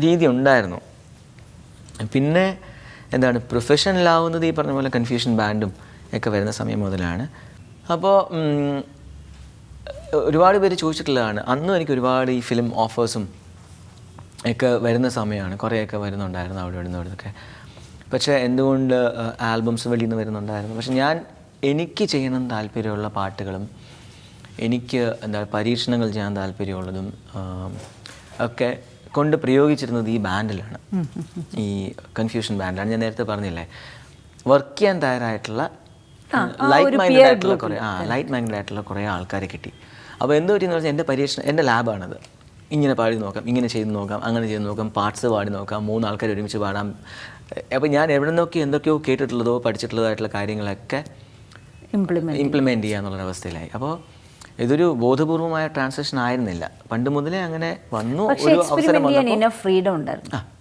രീതി ഉണ്ടായിരുന്നു. പിന്നെ എന്താണ് പ്രൊഫഷണലാവുന്നത് ഈ പറഞ്ഞ പോലെ കൺഫ്യൂഷൻ ബാൻഡും ഒക്കെ വരുന്ന സമയം മുതലാണ്. അപ്പോൾ ഒരുപാട് പേര് ചോദിച്ചിട്ടുള്ളതാണ്. അന്നും എനിക്ക് ഒരുപാട് ഈ ഫിലിം ഓഫേഴ്സും ഒക്കെ വരുന്ന സമയമാണ്. കുറേയൊക്കെ വരുന്നുണ്ടായിരുന്നു അവിടെ ഇവിടുന്നൊക്കെ. പക്ഷേ എന്തുകൊണ്ട് ആൽബംസ് വെളിയിൽ നിന്ന് വരുന്നുണ്ടായിരുന്നു. പക്ഷെ എനിക്ക് ചെയ്യണം താല്പര്യമുള്ള പാട്ടുകളും എനിക്ക് പരീക്ഷണങ്ങൾ ചെയ്യാൻ താല്പര്യമുള്ളതും ഒക്കെ കൊണ്ട് പ്രയോഗിച്ചിരുന്നത് ഈ ബാൻഡിലാണ്, ഈ കൺഫ്യൂഷൻ ബാൻഡിലാണ്. ഞാൻ നേരത്തെ പറഞ്ഞില്ലേ, വർക്ക് ചെയ്യാൻ തയ്യാറായിട്ടുള്ള ലൈറ്റ് മൈൻഡഡ് ആയിട്ടുള്ള കുറേ ആൾക്കാരെ കിട്ടി. അപ്പോൾ എന്ത് പറ്റിയെന്ന് വെച്ചാൽ എൻ്റെ പരീക്ഷണം, എൻ്റെ ലാബാണത്. ഇങ്ങനെ പാടി നോക്കാം, ഇങ്ങനെ ചെയ്ത് നോക്കാം, അങ്ങനെ ചെയ്ത് നോക്കാം, പാർട്സ് പാടി നോക്കാം, 3 ആൾക്കാർ ഒരുമിച്ച് പാടാം. അപ്പോൾ ഞാൻ എവിടെ നിന്നൊക്കെ എന്തൊക്കെയോ കേട്ടിട്ടുള്ളതോ പഠിച്ചിട്ടുള്ളതായിട്ടുള്ള കാര്യങ്ങളൊക്കെ ഇംപ്ലിമെൻറ്റ് ചെയ്യുക എന്നുള്ളൊരവസ്ഥയിലായി. അപ്പോൾ ഇതൊരു ബോധപൂർവമായ ട്രാൻസാക്ഷൻ ആയിരുന്നില്ല. പണ്ട് മുതലേ അങ്ങനെ വന്നു.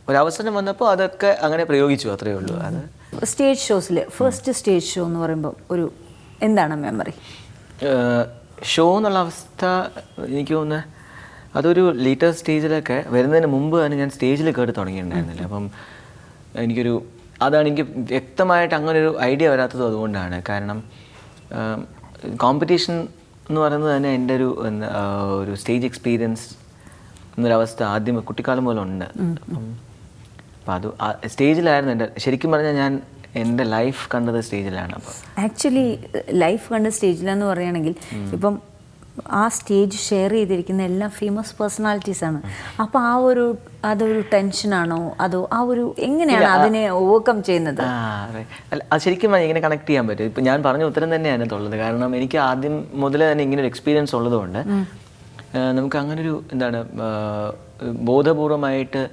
ഒരു അവസരം വന്നപ്പോൾ അതൊക്കെ അങ്ങനെ പ്രയോഗിച്ചു, അത്രയേ ഉള്ളൂ. അത് സ്റ്റേജ് ഷോസിൽ ഫസ്റ്റ് സ്റ്റേജ് ഷോ എന്ന് പറയുമ്പോൾ എന്താണ് മെമ്മറി? ഷോ എന്നുള്ള അവസ്ഥ എനിക്ക് തോന്നുന്നത് അതൊരു ലേറ്റർ സ്റ്റേജിലൊക്കെ വരുന്നതിന് മുമ്പ് തന്നെ ഞാൻ സ്റ്റേജിൽ കയറി തുടങ്ങിയിട്ടുണ്ടായിരുന്നില്ല. അപ്പം അതാണ് എനിക്ക് വ്യക്തമായിട്ട് അങ്ങനൊരു ഐഡിയ വരാത്തത് അതുകൊണ്ടാണ്. കാരണം കോമ്പറ്റീഷൻ എന്ന് പറയുന്നത് തന്നെ എൻ്റെ ഒരു സ്റ്റേജ് എക്സ്പീരിയൻസ് എന്നൊരവസ്ഥ ആദ്യം കുട്ടിക്കാലം പോലെ ഉണ്ട്. അപ്പം അത് സ്റ്റേജിലായിരുന്നു എൻ്റെ, ശരിക്കും പറഞ്ഞാൽ ഞാൻ എൻ്റെ ലൈഫ് കണ്ടത് സ്റ്റേജിലാണ്. അപ്പോൾ ആക്ച്വലി ലൈഫ് കണ്ട സ്റ്റേജിലെന്ന് പറയുകയാണെങ്കിൽ ഇപ്പം ആ സ്റ്റേജ് ഷെയർ ചെയ്തിരിക്കുന്ന എല്ലാം ഫേമസ് പേഴ്സണാലിറ്റീസാണ്. അപ്പോൾ അതൊരു ടെൻഷനാണോ അതോ എങ്ങനെയാണ് അതിനെ ഓവർകം ചെയ്യുന്നത്? അല്ല, അത് ശരിക്കും ഇങ്ങനെ കണക്ട് ചെയ്യാൻ പറ്റും. ഇപ്പം ഞാൻ പറഞ്ഞ ഉത്തരം തന്നെയാണ് ഉള്ളത്. കാരണം എനിക്ക് ആദ്യം മുതലേ തന്നെ ഇങ്ങനൊരു എക്സ്പീരിയൻസ് ഉള്ളതുകൊണ്ട് നമുക്ക് അങ്ങനൊരു ബോധപൂർവമായിട്ട്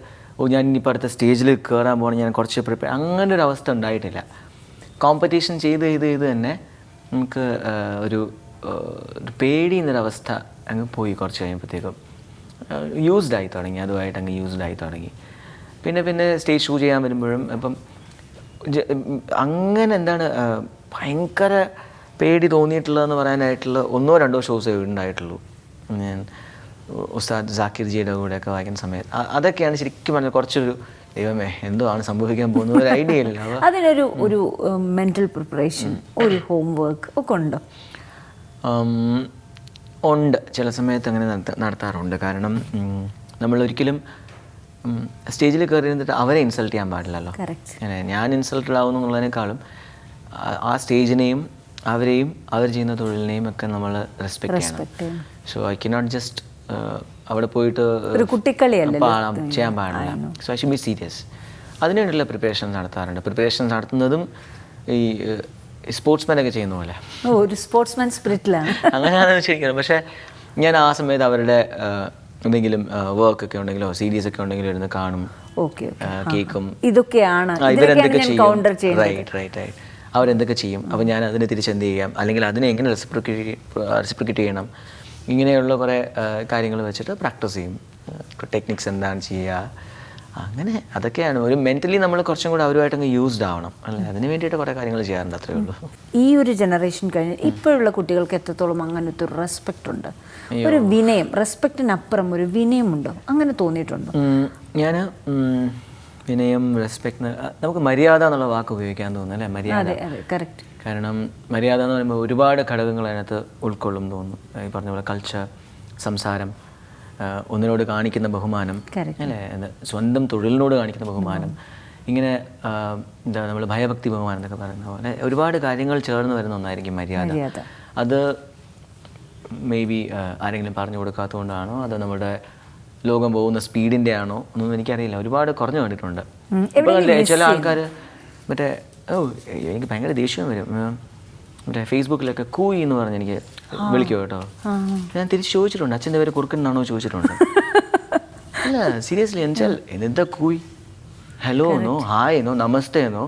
ഞാൻ ഇനിയിപ്പോൾ അടുത്ത സ്റ്റേജിൽ കയറാൻ പോകണം, ഞാൻ കുറച്ച് പ്രിപ്പയർ, അങ്ങനൊരു അവസ്ഥ ഉണ്ടായിട്ടില്ല. കോമ്പറ്റീഷൻ ചെയ്ത് തന്നെ നമുക്ക് ഒരു പേടി എന്നൊരവസ്ഥ അങ്ങ് പോയി. കുറച്ച് കഴിയുമ്പോഴത്തേക്കും യൂസ്ഡ് ആയി തുടങ്ങി, അതുമായിട്ട് അങ്ങ് യൂസ്ഡ് ആയി തുടങ്ങി. പിന്നെ സ്റ്റേജ് ഷോ ചെയ്യാൻ വരുമ്പോഴും അപ്പം അങ്ങനെ ഭയങ്കര പേടി തോന്നിയിട്ടുള്ളതെന്ന് പറയാനായിട്ടുള്ള 1-2 ഷോസേ ഉണ്ടായിട്ടുള്ളൂ. ഞാൻ ഉസ്താദ് ജാക്കിർ ജിയുടെ കൂടെയൊക്കെ വായിക്കുന്ന സമയത്ത് അതൊക്കെയാണ് ശരിക്കും പറഞ്ഞാൽ കുറച്ചൊരു ദൈവമേ എന്തോ ആണ് സംഭവിക്കാൻ പോകുന്നത് ഒരു ഐഡിയ ഇല്ല. അതിനൊരു മെൻ്റൽ പ്രിപ്പറേഷൻ, ഒരു ഹോംവർക്ക് ഒക്കെ ഉണ്ടോ? ഉണ്ട്, ചില സമയത്ത് അങ്ങനെ നടത്താറുണ്ട്. കാരണം നമ്മളൊരിക്കലും സ്റ്റേജിൽ കയറി ഇരുന്നിട്ട് അവരെ ഇൻസൾട്ട് ചെയ്യാൻ പാടില്ലല്ലോ. ഞാൻ ഇൻസൾട്ടഡ് ആവുന്നു എന്നുള്ളതിനേക്കാളും ആ സ്റ്റേജിനെയും അവരെയും അവർ ചെയ്യുന്ന തൊഴിലിനെയും ഒക്കെ നമ്മൾ റെസ്പെക്ട് ചെയ്യണം. സോ ഐ കനോട്ട് ജസ്റ്റ് അവിടെ പോയിട്ട് ചെയ്യാൻ പാടില്ല. So I should be serious. അതിനുവേണ്ടിയുള്ള പ്രിപ്പറേഷൻ നടത്താറുണ്ട്. പ്രിപ്പറേഷൻ നടത്തുന്നതും ഈ സ്പോർട്സ്മാനൊക്കെ ചെയ്യുന്ന പോലെ ഒരു സ്പോർട്സ്മാൻ സ്പിരിറ്റിലാണ് അങ്ങനെയാണ് ശരിക്കും. പക്ഷേ ഞാൻ ആ സമയത്ത് അവരുടെ എന്തെങ്കിലും വർക്കൊക്കെ ഉണ്ടെങ്കിലോ സീരീസ് ഒക്കെ ഉണ്ടെങ്കിലോ ഇരുന്ന് കാണും, കേൾക്കും, ഇതൊക്കെയാണ് ഇവരെന്തൊക്കെ ചെയ്യും, റൈറ്റ് അവരെന്തൊക്കെ ചെയ്യും, അപ്പോൾ ഞാൻ അതിനെ തിരിച്ചെന്ത് ചെയ്യാം, അല്ലെങ്കിൽ അതിനെ എങ്ങനെ റെസിപ്രിക്കേറ്റ് ചെയ്യണം, ഇങ്ങനെയുള്ള കുറേ കാര്യങ്ങൾ വെച്ചിട്ട് പ്രാക്ടീസ് ചെയ്യും. ടെക്നിക്സ് എന്താണ് ചെയ്യുക, അങ്ങനെ അതൊക്കെയാണ്. ഒരു മെൻ്റലി നമ്മൾ കുറച്ചും കൂടെ അവരുമായിട്ടങ്ങ് യൂസ്ഡ് ആവണം അല്ലേ, അതിന് വേണ്ടിയിട്ട് കുറേ കാര്യങ്ങൾ ചെയ്യാറുണ്ട്, അത്രയേ ഉള്ളൂ. ഈ ഒരു ജനറേഷൻ കഴിഞ്ഞ് ഇപ്പോഴുള്ള കുട്ടികൾക്ക് എത്രത്തോളം അങ്ങനത്തെ ഒരു റെസ്പെക്റ്റ് ഉണ്ട്, ഒരു വിനയം, റെസ്പെക്റ്റിനപ്പുറം ഒരു വിനയമുണ്ടോ, അങ്ങനെ തോന്നിയിട്ടുണ്ടോ? ഞാൻ വിനയം, റെസ്പെക്ട്, നമുക്ക് മര്യാദ എന്നുള്ള വാക്ക് ഉപയോഗിക്കാൻ തോന്നുന്നു അല്ലേ, മര്യാദ. കറക്റ്റ്. കാരണം മര്യാദ എന്ന് പറയുമ്പോൾ ഒരുപാട് ഘടകങ്ങൾ അതിനകത്ത് ഉൾക്കൊള്ളും തോന്നുന്നു. ഈ പറഞ്ഞ പോലെ കൾച്ചർ, സംസാരം, ഒന്നിനോട് കാണിക്കുന്ന ബഹുമാനം അല്ലേ, സ്വന്തം തൊഴിലിനോട് കാണിക്കുന്ന ബഹുമാനം, ഇങ്ങനെ നമ്മൾ ഭയഭക്തി ബഹുമാനം എന്നൊക്കെ പറയുന്ന പോലെ ഒരുപാട് കാര്യങ്ങൾ ചേർന്ന് വരുന്ന ഒന്നായിരിക്കും മര്യാദ. അത് മേ ബി ആരെങ്കിലും പറഞ്ഞു കൊടുക്കാത്തതുകൊണ്ടാണോ അതോ നമ്മുടെ ലോകം പോകുന്ന സ്പീഡിൻ്റെ ആണോ ഒന്നും എനിക്കറിയില്ല. ഒരുപാട് കുറഞ്ഞു കണ്ടിട്ടുണ്ട്. ഇപ്പോൾ ചില ആൾക്കാർ എനിക്ക് ഭയങ്കര ദേഷ്യം വരും. മറ്റേ ഫേസ്ബുക്കിലൊക്കെ കൂയി എന്ന് പറഞ്ഞ് എനിക്ക് വിളിക്കും കേട്ടോ. ഞാൻ തിരിച്ച് ചോദിച്ചിട്ടുണ്ട്, അച്ഛൻ്റെ പേര് കുറുക്കനാണോ ചോദിച്ചിട്ടുണ്ട്. അല്ല സീരിയസ്ലി, എന്നുവെച്ചാൽ എന്താ കൂയി, ഹലോ എന്നോ ഹായ് എന്നോ നമസ്തേ എന്നോ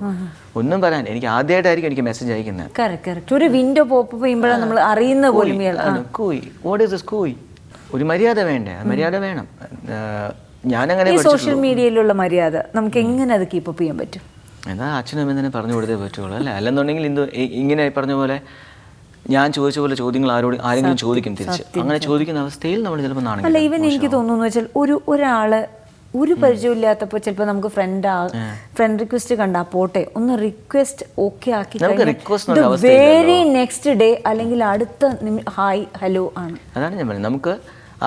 ഒന്നും പറയാൻ എനിക്ക് ആദ്യമായിട്ടായിരിക്കും എനിക്ക് മെസ്സേജ് അയക്കുന്നത്. ഒരു വിൻഡോ പോപ്പ് ചെയ്യുമ്പോഴാണ് നമ്മൾ അറിയുന്ന പോലും കൂയി. വാട്ട് ഈസ് ദിസ് കൂയി? ഒരു മര്യാദ വേണ്ടേ? മര്യാദ വേണം. ഞാനങ്ങനെ സോഷ്യൽ മീഡിയയിലുള്ള മര്യാദ നമുക്ക് എങ്ങനെ അത് കീപ്പ് അപ്പ് ചെയ്യാൻ പറ്റും? എന്നാൽ അച്ഛനും അമ്മയും തന്നെ പറഞ്ഞു കൊടുത്തേ പറ്റുള്ളൂ അല്ലേ. അല്ലെന്നുണ്ടെങ്കിൽ ഇങ്ങനെ പറഞ്ഞ പോലെ ഞാൻ ചോദിച്ച പോലെ ചോദ്യങ്ങൾ ആരെങ്കിലും ചോദിക്കും തിരിച്ച്. അങ്ങനെ ചോദിക്കുന്ന അവസ്ഥയിൽ നമ്മൾ ചിലപ്പോൾ നാണയം. അല്ല, ഈവൻ എനിക്ക് തോന്നുന്നു വെച്ചാൽ ഒരാള് ഒരു പരിചയമില്ലാത്തപ്പോൾ ചിലപ്പോൾ നമുക്ക് ഫ്രണ്ട് റിക്വസ്റ്റ് കണ്ടാ പോട്ടെ ഒന്ന് റിക്വസ്റ്റ് ഓക്കെ ആക്കി വെരി നെക്സ്റ്റ് ഡേ അല്ലെങ്കിൽ അടുത്ത ഹായ് ഹലോ ആണ്. അതാണ് ഞാൻ പറയുന്നത്, നമുക്ക്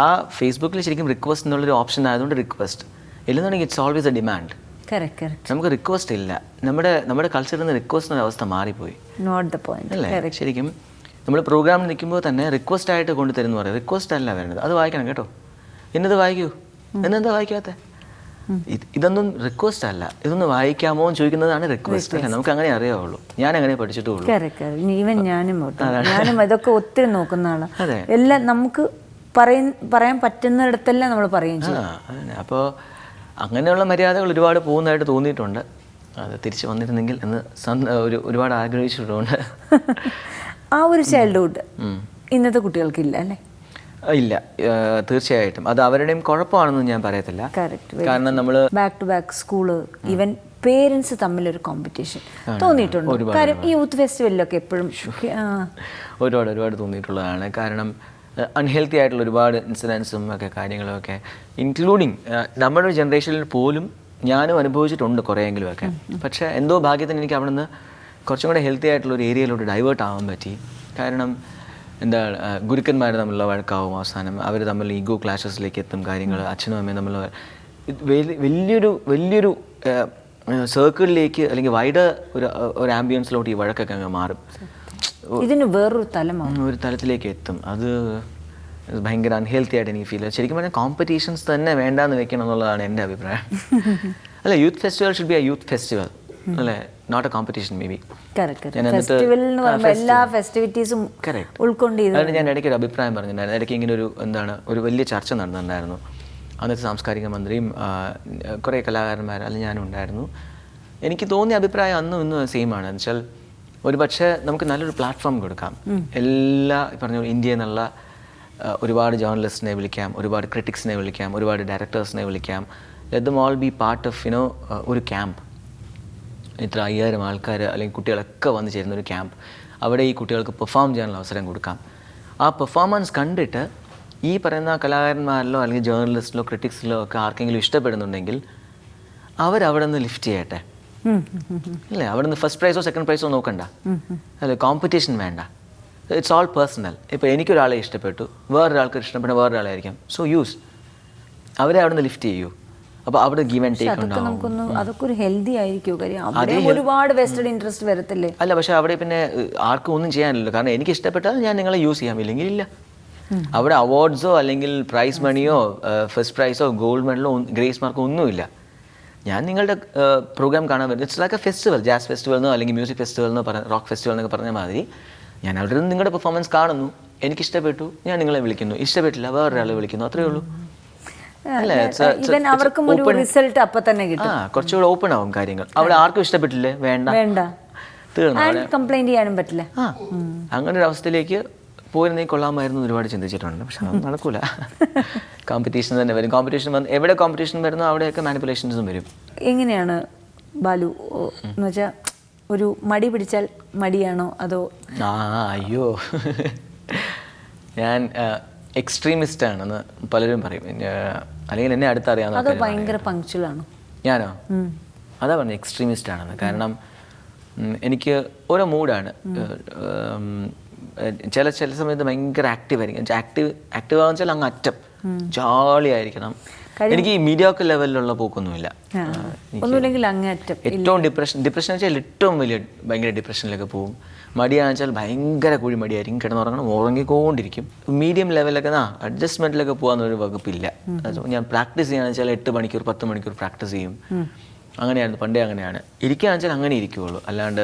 ആ ഫേസ്ബുക്കിൽ ശരിക്കും റിക്വസ്റ്റ് എന്നുള്ളൊരു ഓപ്ഷൻ ആയതുകൊണ്ട് റിക്വസ്റ്റ് ഇല്ലെന്നുണ്ടെങ്കിൽ ഇറ്റ്സ് ഓൾവേസ് എ ഡിമാൻഡ്. നമുക്ക് റിക്വസ്റ്റ് ഇല്ല, നമ്മുടെ കൾച്ചറിൽ നിന്ന് റിക്വസ്റ്റ് എന്ന അവസ്ഥ മാറിപ്പോയി. നോട്ട് ദ പോയിന്റ് അല്ലേ? ശരിക്കും നമ്മൾ പ്രോഗ്രാമിൽ നിൽക്കുമ്പോൾ തന്നെ റിക്വസ്റ്റ് ആയിട്ട് കൊണ്ടുതരുന്നു പറയും. റിക്വസ്റ്റ് അല്ല വേണ്ടത്, അത് വായിക്കണം കേട്ടോ, ഇന്നത് വായിക്കൂ, എന്നെന്താ വായിക്കാത്ത, ഇതൊന്നും റിക്വസ്റ്റ് അല്ല, ഇതൊന്ന് വായിക്കാമോ എന്ന് ചോദിക്കുന്നതാണ് റിക്വസ്റ്റ്. അല്ലേ? നമുക്ക് അങ്ങനെ അറിയാവുള്ളൂ, ഞാൻ അങ്ങനെ പഠിച്ചിട്ടുള്ളൂ. ഈവൻ ഞാനും ഇതൊക്കെ ഒത്തിരി നോക്കുന്ന ആളാണ്. എല്ലാം നമുക്ക് പറയാൻ പറ്റുന്നിടത്തെല്ലാം നമ്മൾ പറയുകയും ചെയ്യും. അപ്പോൾ അങ്ങനെയുള്ള മര്യാദകൾ ഒരുപാട് പോകുന്നതായിട്ട് തോന്നിയിട്ടുണ്ട്. അത് തിരിച്ചു വന്നിരുന്നെങ്കിൽ എന്ന് ഒരുപാട് ആഗ്രഹിച്ചിട്ടുണ്ട്. ആ ഒരു ചൈൽഡ്ഹുഡ് ഇന്നത്തെ കുട്ടികൾക്കില്ല അല്ലേ? ഇല്ല, തീർച്ചയായിട്ടും അത് അവരുടെയും കുഴപ്പമാണെന്ന് ഞാൻ പറയത്തില്ല. കാരണം നമ്മൾ back to back school, even parents തമ്മിലൊരു കോമ്പറ്റീഷൻ തോന്നിയിട്ടുണ്ട്. കാര്യം ഈ യൂത്ത് ഫെസ്റ്റിവലിലൊക്കെ എപ്പോഴും ഒരുപാട് തോന്നിയിട്ടുള്ളതാണ്. കാരണം അൺഹെൽത്തി ആയിട്ടുള്ള ഒരുപാട് ഇൻസിഡൻസും ഒക്കെ കാര്യങ്ങളും ഒക്കെ ഇൻക്ലൂഡിങ് നമ്മുടെ ജനറേഷനിൽ പോലും ഞാനും അനുഭവിച്ചിട്ടുണ്ട് കുറേയെങ്കിലും ഒക്കെ. പക്ഷേ എന്തോ ഭാഗ്യത്തിന് എനിക്ക് അവിടെ നിന്ന് കുറച്ചും കൂടെ ഹെൽത്തി ആയിട്ടുള്ള ഒരു ഏരിയയിലോട്ട് ഡൈവേർട്ട് ആവാൻ പറ്റി. കാരണം എന്താണ്, ഗുരുക്കന്മാർ തമ്മിലുള്ള വഴക്കാവും, അവസാനം അവർ തമ്മിൽ ഈഗോ ക്ലാഷസിലേക്ക് എത്തും കാര്യങ്ങൾ, അച്ഛനും അമ്മയും തമ്മിലുള്ള വലിയൊരു സർക്കിളിലേക്ക് അല്ലെങ്കിൽ വൈഡ് ഒരു ആംബിയൻസിലോട്ട് ഈ വഴക്കൊക്കെ അങ്ങ് മാറും. ഇതിന് വേറൊരു ഒരു തലത്തിലേക്ക് എത്തും. അത് ഭയങ്കര അൺഹെൽത്തി ആയിട്ട് എനിക്ക് ഫീൽ ചെയ്യും. ശരിക്കും പറഞ്ഞാൽ കോമ്പറ്റീഷൻസ് തന്നെ വേണ്ടാന്ന് വെക്കണം എന്നുള്ളതാണ് എൻ്റെ അഭിപ്രായം. അല്ല, youth festival should be a youth festival അല്ലേ, not a competition. Maybe അതുകൊണ്ട് ഞാൻ ഇടയ്ക്ക് ഒരു അഭിപ്രായം പറഞ്ഞിട്ടുണ്ടായിരുന്നു. ഇടയ്ക്ക് ഇങ്ങനെ ഒരു വലിയ ചർച്ച നടന്നിട്ടുണ്ടായിരുന്നു. അന്നത്തെ സാംസ്കാരിക മന്ത്രിയും കുറേ കലാകാരന്മാർ, അല്ലെങ്കിൽ ഞാനും ഉണ്ടായിരുന്നു. എനിക്ക് തോന്നിയ അഭിപ്രായം അന്നും ഇന്നും സെയിം ആണ്. എന്ന് വെച്ചാൽ ഒരു പക്ഷേ നമുക്ക് നല്ലൊരു പ്ലാറ്റ്ഫോം കൊടുക്കാം. പറഞ്ഞ ഇന്ത്യയിൽ നിന്നുള്ള ഒരുപാട് ജേർണലിസ്റ്റിനെ വിളിക്കാം, ഒരുപാട് ക്രിറ്റിക്സിനെ വിളിക്കാം, ഒരുപാട് ഡയറക്ടേഴ്സിനെ വിളിക്കാം. Let them all be part of ഒരു ക്യാമ്പ്. ഇത്ര 5000 ആൾക്കാർ അല്ലെങ്കിൽ കുട്ടികളൊക്കെ വന്നു ചേരുന്ന ഒരു ക്യാമ്പ്. അവിടെ ഈ കുട്ടികൾക്ക് പെർഫോം ചെയ്യാനുള്ള അവസരം കൊടുക്കാം. ആ പെർഫോമൻസ് കണ്ടിട്ട് ഈ പറയുന്ന കലാകാരന്മാരിലോ അല്ലെങ്കിൽ ജേർണലിസ്റ്റിലോ ക്രിറ്റിക്സിലോ ഒക്കെ ആർക്കെങ്കിലും ഇഷ്ടപ്പെടുന്നുണ്ടെങ്കിൽ അവരവിടെ നിന്ന് ലിഫ്റ്റ് ചെയ്യട്ടെ. അല്ലേ, അവിടെ നിന്ന് ഫസ്റ്റ് പ്രൈസോ സെക്കൻഡ് പ്രൈസോ നോക്കണ്ട, അല്ലെ, കോമ്പറ്റീഷൻ വേണ്ട. It's all personal. ഇപ്പോൾ എനിക്കൊരാളെ ഇഷ്ടപ്പെട്ടു, വേറൊരാൾക്ക് ഇഷ്ടപ്പെട്ട വേറൊരാളായിരിക്കും. സോ യൂസ് അവരെ അവിടെ നിന്ന് ലിഫ്റ്റ് ചെയ്യൂ. അപ്പോൾ അവിടെ ഗീവ് ആൻഡ് ടേക്ക് ഉണ്ടാവും. അതൊക്കെ ഒരു ഹെൽത്തി ആയിരിക്കും. ഒരുപാട് വെസ്റ്റഡ് ഇൻട്രസ്റ്റ് വരത്തില്ലേ? അല്ല, പക്ഷെ അവിടെ പിന്നെ ആർക്കും ഒന്നും ചെയ്യാനില്ലല്ലോ. കാരണം എനിക്ക് ഇഷ്ടപ്പെട്ടാൽ ഞാൻ നിങ്ങളെ യൂസ് ചെയ്യാം, ഇല്ലെങ്കിൽ ഇല്ല. അവിടെ അവാർഡ്സോ അല്ലെങ്കിൽ പ്രൈസ് മണിയോ ഫസ്റ്റ് പ്രൈസോ ഗോൾഡ് മെഡലോ ഗ്രേസ് മാർക്കോ ഒന്നുമില്ല. ഞാൻ നിങ്ങളുടെ പ്രോഗ്രാം കാണാൻ വരുന്നത് it's like a festival, jazz festival എന്നോ അല്ലെങ്കിൽ മ്യൂസിക് ഫെസ്റ്റിവൽ എന്നോ റോക്ക് ഫെസ്റ്റിവൽ എന്നൊക്കെ പറഞ്ഞ മാതിരി ഞാൻ അവിടെ നിന്ന് നിങ്ങളുടെ പെർഫോമൻസ് കാണുന്നു, എനിക്കിഷ്ടപ്പെട്ടു, ഞാൻ നിങ്ങളെ വിളിക്കുന്നു, ഇഷ്ടപ്പെട്ടില്ല വേറൊരാളെ വിളിക്കുന്നു, അത്രയേ ഉള്ളൂ. കുറച്ചുകൂടെ ഓപ്പൺ ആവും കാര്യങ്ങൾ. അവിടെ ആർക്കും ഇഷ്ടപ്പെട്ടില്ലേ, വേണ്ട, തീർന്നു, കംപ്ലൈന്റ് ചെയ്യാനും പറ്റില്ല. അങ്ങനെ ഒരു അവസ്ഥയിലേക്ക് പോയിരുന്നെങ്കിൽ കൊള്ളാമായിരുന്നു ഒരുപാട് ചിന്തിച്ചിട്ടുണ്ട്. പക്ഷെ അത് നടക്കൂല. കോമ്പറ്റീഷൻ തന്നെ വരും. കോമ്പറ്റീഷൻ എവിടെ കോമ്പറ്റീഷൻ വരുന്നോ അവിടെയൊക്കെ മാനിപ്പുലേഷൻസും വരും. എങ്ങനെയാണ് ബാലു എന്ന് വെച്ചാൽ ഒരു മടി പിടിച്ചാൽ മടിയാണോ അതോ? അയ്യോ, ഞാൻ എക്സ്ട്രീമിസ്റ്റ് ആണെന്ന് പലരും പറയും. അല്ലെങ്കിൽ എന്നെ അടുത്തറിയാവുന്ന അതോ ഭയങ്കര പങ്ക്ച്വലാണോ? ഞാനോ? അതാ പറഞ്ഞു എക്സ്ട്രീമിസ്റ്റ് ആണെന്ന്. കാരണം എനിക്ക് ഓരോ മൂഡാണ്. ചില സമയത്ത് ഭയങ്കര ആക്റ്റീവ് ആയിരിക്കും. ആക്റ്റീവ് ആണെന്ന് വെച്ചാൽ അങ്ങ് അറ്റം ജോളി ആയിരിക്കണം. എനിക്ക് ഈ മീഡിയോക്കൽ ലെവലിലുള്ള പോക്കൊന്നുമില്ല. ഏറ്റവും ഡിപ്രഷൻ വെച്ചാൽ ഏറ്റവും വലിയ ഭയങ്കര ഡിപ്രഷനിലൊക്കെ പോകും. മടിയാണെന്ന് വെച്ചാൽ ഭയങ്കര കുഴി മടിയായിരിക്കും, കിടന്നുറങ്ങണം, ഉറങ്ങിക്കൊണ്ടിരിക്കും. മീഡിയം ലെവലൊക്കെ അഡ്ജസ്റ്റ്മെൻറ്റിലൊക്കെ പോകാനൊരു വകുപ്പില്ല. ഞാൻ പ്രാക്ടീസ് ചെയ്യുകയാണെന്ന് വെച്ചാൽ 8 മണിക്കൂർ 10 മണിക്കൂർ പ്രാക്ടീസ് ചെയ്യും. അങ്ങനെയായിരുന്നു പണ്ടേ. അങ്ങനെയാണ്. ഇരിക്കുകയാണെന്ന് വെച്ചാൽ അങ്ങനെ ഇരിക്കുകയുള്ളൂ. അല്ലാണ്ട്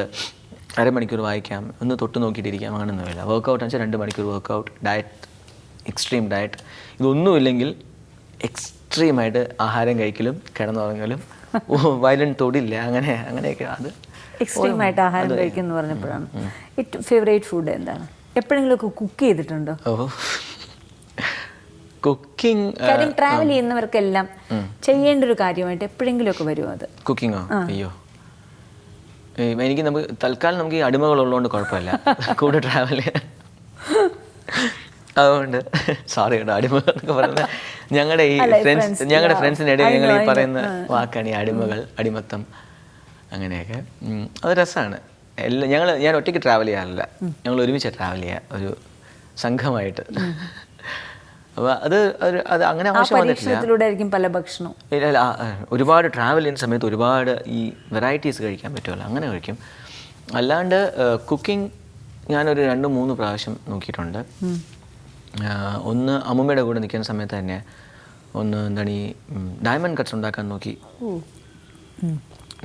അരമണിക്കൂർ വായിക്കാം, ഒന്ന് തൊട്ട് നോക്കിയിട്ടിരിക്കാം, അങ്ങനെയൊന്നുമില്ല. വർക്കൗട്ട് വെച്ചാൽ 2 മണിക്കൂർ വർക്കൗട്ട്, ഡയറ്റ്, എക്സ്ട്രീം ഡയറ്റ്. ഇതൊന്നുമില്ലെങ്കിൽ എക്സ്ട്രീമായിട്ട് ആഹാരം കഴിക്കലും കിടന്നുറങ്ങലും, വയലന്റ് തൊടില്ല, അങ്ങനെയൊക്കെ. അത് എക്സ്ട്രീമായിട്ട് ആഹാരം കഴിക്കുന്നു പറഞ്ഞപ്പോഴാണ് ഏറ്റവും ഫേവറേറ്റ് ഫുഡ് എന്താണ്? എപ്പോഴെങ്കിലുമൊക്കെ കുക്ക് ചെയ്തിട്ടുണ്ടോ? കുക്കിംഗ് ട്രാവൽ ചെയ്യുന്നവർക്കെല്ലാം ചെയ്യേണ്ട ഒരു കാര്യമായിട്ട് എപ്പോഴെങ്കിലുമൊക്കെ വരുമോ അത്? കുക്കിങ്ങോ? അയ്യോ, നമുക്ക് തൽക്കാലം ഈ അടിമകളുള്ളതുകൊണ്ട് കുഴപ്പമില്ല കൂടെ ട്രാവൽ ചെയ്യാൻ. അതുകൊണ്ട് സോറി കേട്ടോ, അടിമ എന്നൊക്കെ പറയുന്നത് ഞങ്ങളുടെ ഈ അല്ല, ഫ്രണ്ട്സിൻ്റെ ഇടയിൽ ഞങ്ങൾ ഈ പറയുന്ന വാക്കാണ് ഈ അടിമകൾ, അടിമത്തം, അങ്ങനെയൊക്കെ. അത് രസമാണ്. ഞാൻ ഒറ്റയ്ക്ക് ട്രാവൽ ചെയ്യാറില്ല, ഞങ്ങൾ ഒരുമിച്ച് ട്രാവൽ ചെയ്യുക, ഒരു സംഘമായിട്ട്. അപ്പോൾ അത് അങ്ങനെ ആവശ്യം വന്നിട്ടില്ല. പല ഭക്ഷണവും ഒരുപാട് ട്രാവൽ ചെയ്യുന്ന സമയത്ത് ഒരുപാട് ഈ വെറൈറ്റീസ് കഴിക്കാൻ പറ്റുമല്ലോ, അങ്ങനെ കഴിക്കും. അല്ലാണ്ട് കുക്കിംഗ് ഞാനൊരു 2-3 പ്രാവശ്യം നോക്കിയിട്ടുണ്ട്. ഒന്ന് അമ്മൂമ്മയുടെ കൂടെ നിൽക്കുന്ന സമയത്ത് തന്നെ എന്താണ് ഈ ഡയമണ്ട് കട്ട്സ് ഉണ്ടാക്കാൻ നോക്കി.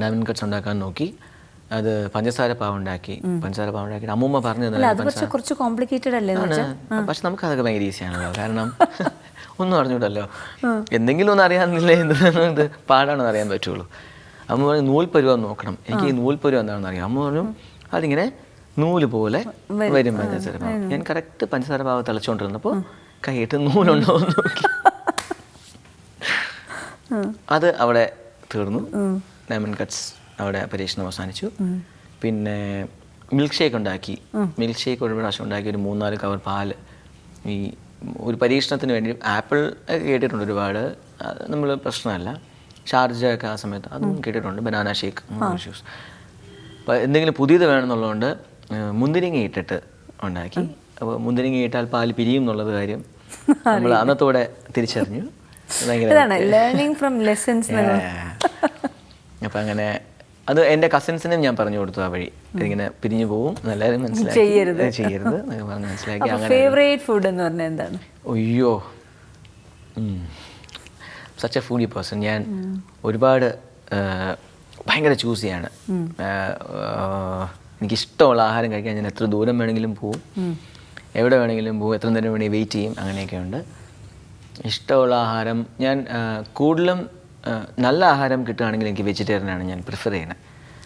ഡയമണ്ട് കട്ട്സ് ഉണ്ടാക്കാൻ നോക്കി. അത് പഞ്ചസാര പാവ് ഉണ്ടാക്കിയിട്ട് അമ്മൂമ്മ പറഞ്ഞു കുറച്ച് കോംപ്ലിക്കേറ്റഡ് അല്ലേ? പക്ഷെ നമുക്ക് അതൊക്കെ ഭയങ്കര ഈസിയാണല്ലോ, കാരണം ഒന്നും അറിഞ്ഞൂടല്ലോ. എന്തെങ്കിലും ഒന്നും അറിയാമെന്നില്ല, ഇത് പാടാണെന്ന് അറിയാൻ പറ്റുള്ളൂ. അമ്മ പറഞ്ഞു നൂൽപ്പരുവം നോക്കണം, എനിക്ക് ഈ നൂൽപ്പരുവം എന്താണെന്ന് അറിയാം. അമ്മ പറഞ്ഞു അതിങ്ങനെ നൂല് പോലെ വരും പഞ്ചസാര പാവ്. ഞാൻ കറക്റ്റ് പഞ്ചസാര പാവ് തിളച്ചുകൊണ്ടിരുന്നപ്പോൾ കൈയിട്ട് നൂലുണ്ടോ എന്ന് നോക്കി. അത് അവിടെ തീർന്നു. ഡയമണ്ട് കട്ട്സ് അവിടെ പരീക്ഷണം അവസാനിച്ചു. പിന്നെ മിൽക്ക് ഷേക്ക് ഉണ്ടാക്കി. മിൽക്ക് ഷേക്ക് ഒരു പ്രാവശ്യം ഉണ്ടാക്കി, ഒരു 3-4 കവർ പാല്. ഈ ഒരു പരീക്ഷണത്തിന് വേണ്ടി ആപ്പിൾ കേട്ടിട്ടുണ്ട് ഒരുപാട്, നമ്മൾ പ്രശ്നമല്ല. ഷാർജ ഒക്കെ ആ സമയത്ത് അതും കേട്ടിട്ടുണ്ട്, ബനാന ഷേക്ക്, ജ്യൂസ്. അപ്പോൾ എന്തെങ്കിലും പുതിയത് വേണമെന്നുള്ളതുകൊണ്ട് മുന്തിരിങ്ങ ഇട്ടിട്ട് ഉണ്ടാക്കി. അപ്പോൾ മുന്തിരിങ്ങ ഇട്ടാൽ പാൽ പിരിയും എന്നുള്ളത് കാര്യം നമ്മൾ അന്നത്തോടെ തിരിച്ചറിഞ്ഞു. അപ്പം അങ്ങനെ അത് എൻ്റെ കസിൻസിനും ഞാൻ പറഞ്ഞു കൊടുത്തു ആ വഴി, ഇതിങ്ങനെ പിരിഞ്ഞു പോവും എല്ലാവരും മനസ്സിലാക്കി, ചെയ്യരുത് എന്നൊക്കെ പറഞ്ഞ് മനസ്സിലാക്കി. ഫേവറേറ്റ് ഫുഡ് എന്ന് പറഞ്ഞാൽ എന്താണ്? അയ്യോ, സച്ച് എ ഫുഡി പേഴ്സൺ. ഞാൻ ഒരുപാട് ഭയങ്കര ചൂസ് ചെയ്യാണ്. എനിക്കിഷ്ടമുള്ള ആഹാരം കഴിക്കാൻ ഞാൻ എത്ര ദൂരം വേണമെങ്കിലും പോവും, എവിടെ വേണമെങ്കിലും പോവും, എത്ര നേരം വേണമെങ്കിൽ വെയിറ്റ് ചെയ്യും, അങ്ങനെയൊക്കെ ഉണ്ട്. ഇഷ്ടമുള്ള ആഹാരം ഞാൻ കൂടുതലും നല്ല ആഹാരം കിട്ടുകയാണെങ്കിൽ എനിക്ക് വെജിറ്റേറിയനാണ് ഞാൻ പ്രിഫർ ചെയ്യുന്നത്.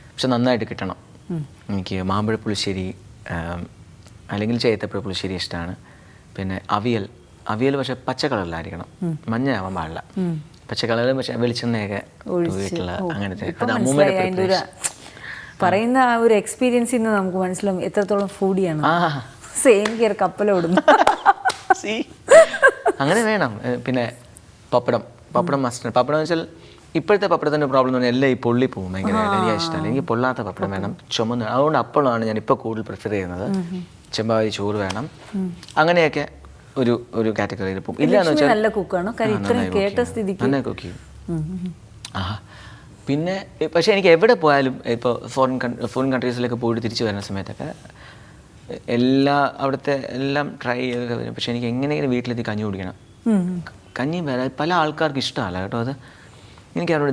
പക്ഷെ നന്നായിട്ട് കിട്ടണം. എനിക്ക് മാമ്പഴ പുളിശ്ശേരി അല്ലെങ്കിൽ ചേത്തപ്പഴ പുളിശ്ശേരി ഇഷ്ടമാണ്. പിന്നെ അവിയൽ പക്ഷെ പച്ച കളറിലായിരിക്കണം, മഞ്ഞ ആവാൻ പാടില്ല. പച്ച കളറിൽ പക്ഷെ വെളിച്ചെണ്ണയൊക്കെ ഒഴിച്ചിട്ടുള്ള അങ്ങനത്തെ. അത് അമ്മൂമ്മയുടെ പറയുന്ന ആ ഒരു എക്സ്പീരിയൻസിൽ നിന്ന് നമുക്ക് മനസ്സിലാവും എത്രത്തോളം ഫുഡിയാണ്. Same care കപ്പലോടുന്നു. അങ്ങനെ വേണം. പിന്നെ പപ്പടം മസ്റ്റ്. പപ്പടം എന്ന് വെച്ചാൽ ഇപ്പോഴത്തെ പപ്പടത്തിൻ്റെ പ്രോബ്ലം എന്ന് പറഞ്ഞാൽ എല്ലാം ഈ പൊള്ളി പോകും, ഭയങ്കര എനിക്ക് ഇഷ്ടമല്ല. എനിക്ക് പൊള്ളാത്ത പപ്പടം വേണം, ചുമന്ന്. അതുകൊണ്ട് അപ്പോഴാണ് ഞാൻ ഇപ്പോൾ കൂടുതൽ പ്രിഫർ ചെയ്യുന്നത്. ചെമ്പാവരി ചോറ് വേണം, അങ്ങനെയൊക്കെ ഒരു കാറ്റഗറിയിൽ പോകും. ഇല്ലാന്ന് വെച്ചാൽ നല്ല കുക്കാണോ? നന്നായി കുക്ക് ചെയ്യും. പിന്നെ പക്ഷേ എനിക്ക് എവിടെ പോയാലും ഇപ്പോൾ ഫോറിൻ കൺട്രീസിലൊക്കെ പോയിട്ട് തിരിച്ചു വരുന്ന സമയത്തൊക്കെ അവിടുത്തെ എല്ലാം ട്രൈ ചെയ്തൊക്കെ വരും. പക്ഷെ എനിക്ക് എങ്ങനെയെങ്കിലും വീട്ടിലെത്തി കഞ്ഞി കുടിക്കണം. കഞ്ഞി പല ആൾക്കാർക്ക് ഇഷ്ടമല്ല കേട്ടോ. അത് എനിക്ക് അവരോട്